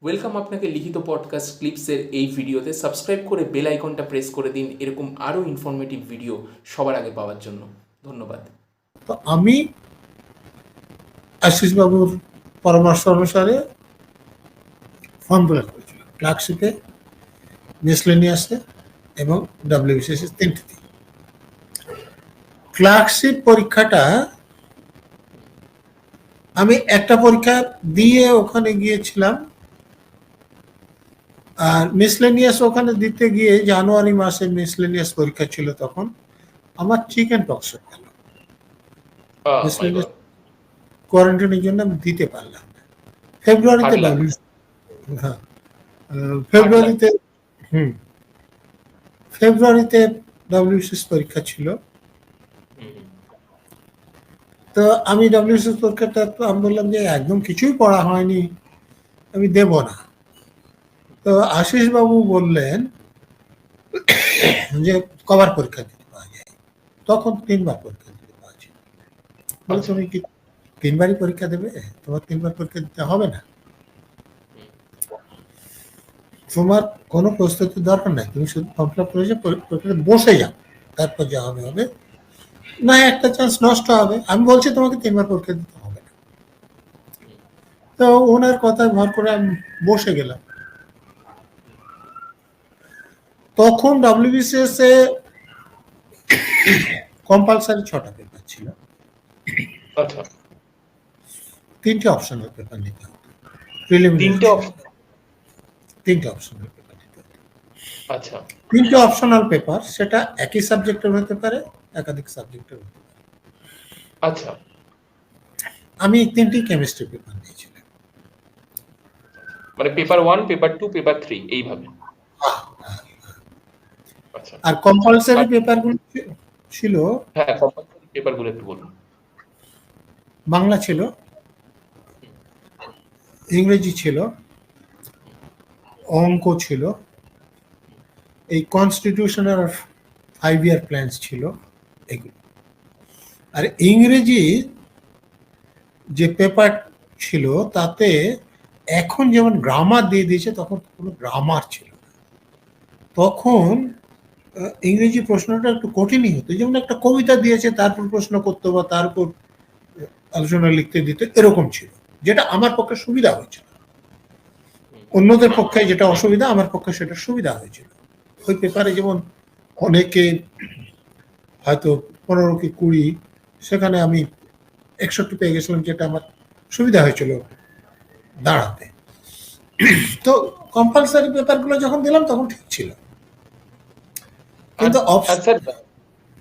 Welcome আপনাকে লিখিত podcast ক্লিপসের এই ভিডিওতে। সাবস্ক্রাইব করে বেল আইকনটা প্রেস করে দিন এরকম আরও ইনফরমেটিভ ভিডিও সবার আগে পাওয়ার জন্য। ধন্যবাদ। তো আমি আশিস বাবুর পরামর্শ অনুসারে ফর্ম ফিল আপ করেছিলাম ক্লার্কশিপে, মিসলেনিয়াসে এবং ডাব্লিউবিসিএস তিনটিতে। ক্লার্কশিপ পরীক্ষাটা আমি একটা পরীক্ষা দিয়ে ওখানে গিয়েছিলাম, আর মিসলেনিয়াস ওখানে দিতে গিয়ে জানুয়ারি মাসে মিসলেনিয়াস পরীক্ষা ছিল, তখন আমার চিকেন পক্স হয়ে গেল। মিসলেনিয়াস কোয়ারেন্টাইনের জন্য আমি দিতে পারলাম না। ফেব্রুয়ারিতে ফেব্রুয়ারিতে ডাব্লিউবিসিএস পরীক্ষা ছিল। তো আমি ডাব্লিউবিসিএস পরীক্ষাটা আমি বললাম যে একদম কিছুই পড়া হয়নি, আমি দেব না। তো আশিস বাবু বললেন যে কবার পরীক্ষা দিতে পাওয়া যায়, তখন 3বার পরীক্ষা দিতে পাওয়া যায়। বলে তুমি কি 3বারই পরীক্ষা দেবে? তোমার 3বার পরীক্ষা দিতে হবে না, তোমার কোনো প্রস্তুতির দরকার নাই, তুমি শুধু ফর্ম ফিল আপ করেছো, পরীক্ষাতে বসে যাও, তারপর যা হবে হবে, না একটা চান্স নষ্ট হবে। আমি বলছি তোমাকে 3বার পরীক্ষা দিতে হবে না। তো ওনার কথায় ভর করে আমি বসে গেলাম। তখন ডাব্লিউবিসিএস এ কম্পালসারি 6টা পেপার ছিল, 3টে অপশনাল পেপার নিতে হতো। তিনটে অপশনাল পেপার নিতে হতো। আচ্ছা, 3টে অপশনাল পেপার, সেটা একই সাবজেক্টের হতে পারে, একাধিক সাবজেক্টের হতে পারে। আচ্ছা, আমি 3টি কেমিস্ট্রি পেপার নিয়েছিলাম। মানে পেপার 1, পেপার 2, পেপার 3 এইভাবে। আচ্ছা, আর কম্পালসারি পেপারগুলো ছিল, হ্যাঁ, কম্পালসারি পেপারগুলো একটু বলুন। বাংলা ছিল, ইংরেজি ছিল, অঙ্ক ছিল, এই কনস্টিটিউশনাল আর 5-year প্ল্যানস ছিল এগুলো। আর ইংরেজি যে পেপার ছিল তাতে এখন যেমন গ্রামার দিয়ে দিয়েছে, তখন কোনো গ্রামার ছিল না। তখন ইংরেজি প্রশ্নটা একটু কঠিনই হতো, যেমন একটা কবিতা দিয়েছে তারপর প্রশ্ন করতে বা তারপর আলোচনা লিখতে দিতে, এরকম ছিল, যেটা আমার পক্ষে সুবিধা হয়েছিল। অন্যদের পক্ষে যেটা অসুবিধা, আমার পক্ষে সেটা সুবিধা হয়েছিল। ওই পেপারে যেমন অনেকে হয়তো 15 কি 20, সেখানে আমি 61 পেয়ে গেছিলাম, যেটা আমার সুবিধা হয়েছিল দাঁড়াতে। তো কম্পালসারি পেপারগুলো যখন দিলাম তখন ঠিক ছিল, কিন্তু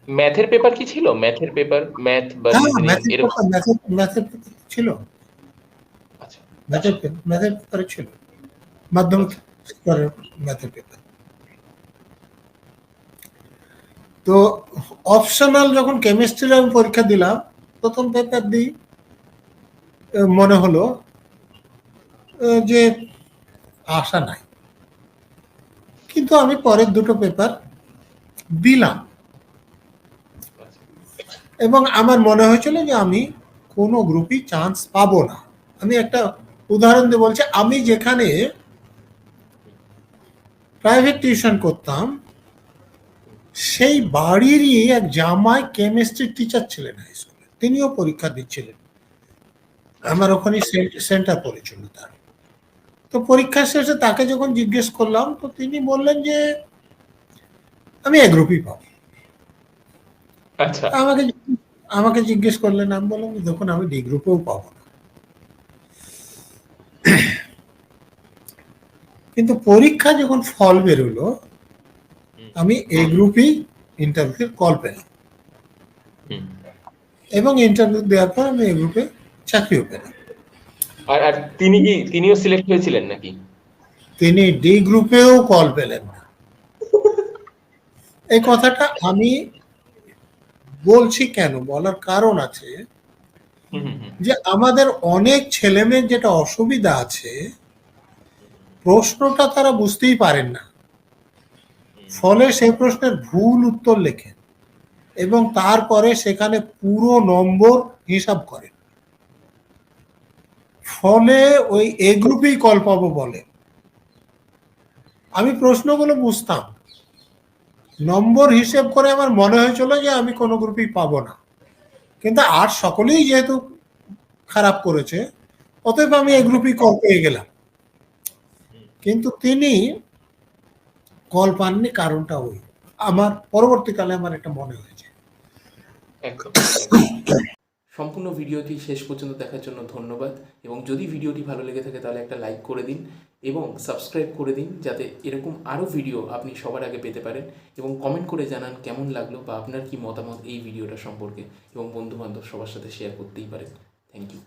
ম্যাথের পেপার কি ছিল? ম্যাথের পেপার, ম্যাথ বা রিজনিং এরকম? ম্যাথের ছিল, আচ্ছা, ম্যাথের পেপারে ছিল, মাধ্যমিক স্তরের ম্যাথের পেপার। তো অপশনাল যখন কেমিস্ট্রির আমি পরীক্ষা দিলাম, প্রথম পেপার দিই, মনে হলো যে আশা নাই, কিন্তু আমি পরের দুটো পেপার দিলাম এবং আমার মনে হয়েছিল যে আমি কোনো গ্রুপই চান্স পাবো না। আমি একটা উদাহরণ দিয়ে বলছি, আমি যেখানে প্রাইভেট টিউশন করতাম, সেই বাড়িরই এক জামাই কেমিস্ট্রি টিচার ছিলেন হাই স্কুলে, তিনিও পরীক্ষা দিচ্ছিলেন, আমার ওখানে সেন্টার পড়েছিল তার। তো পরীক্ষা শেষে তাকে যখন জিজ্ঞেস করলাম, তো তিনি বললেন যে আমি এ গ্রুপই পাবো। আচ্ছা, আমাকে জিজ্ঞেস করলেন, আমি বললাম দেখুন আমি ডি গ্রুপেও পাবো না। কিন্তু পরীক্ষা যখন ফল বেরোলো, আমি এ গ্রুপেই ইন্টারভিউ কল পেলাম এবং ইন্টারভিউ দেওয়ার পর আমি এ গ্রুপে চাকরিও পেলাম। আর তিনিও সিলেক্ট হয়েছিলেন নাকি? তিনি ডি গ্রুপেও কল পেলেন না। এই কথাটা আমি বলছি কেন, বলার কারণ আছে যে আমাদের অনেক ছেলেমেয়ের যেটা অসুবিধা আছে, প্রশ্নটা তারা বুঝতেই পারেন না, ফলে সেই প্রশ্নের ভুল উত্তর লেখেন এবং তারপরে সেখানে পুরো নম্বর হিসাব করেন, ফলে ওই এ গ্রুপেই কল পাবো বলে আমি প্রশ্নগুলো বুঝতাম, নম্বর হিসেব করে আমার মনে হয়েছিল যে আমি কোনো গ্রুপেই পাবো না, কিন্তু আর সকলেই যেহেতু খারাপ করেছে, অতএব আমি এই গ্রুপই কল পেয়ে গেলাম। কিন্তু তিনি কল পাননি, কারণটা ওই আমার পরবর্তীকালে আমার এটা মনে হয়েছে। একদম। সম্পূর্ণ ভিডিওটি শেষ পর্যন্ত দেখার জন্য ধন্যবাদ, এবং যদি ভিডিওটি ভালো লেগে থাকে তাহলে একটা লাইক করে দিন এবং সাবস্ক্রাইব করে দিন, যাতে এরকম আরও ভিডিও আপনি সবার আগে পেতে পারেন, এবং কমেন্ট করে জানান কেমন লাগলো বা আপনার কি মতামত এই ভিডিওটা সম্পর্কে, এবং বন্ধুবান্ধব সবার সাথে শেয়ার করতেই পারেন। Thank you.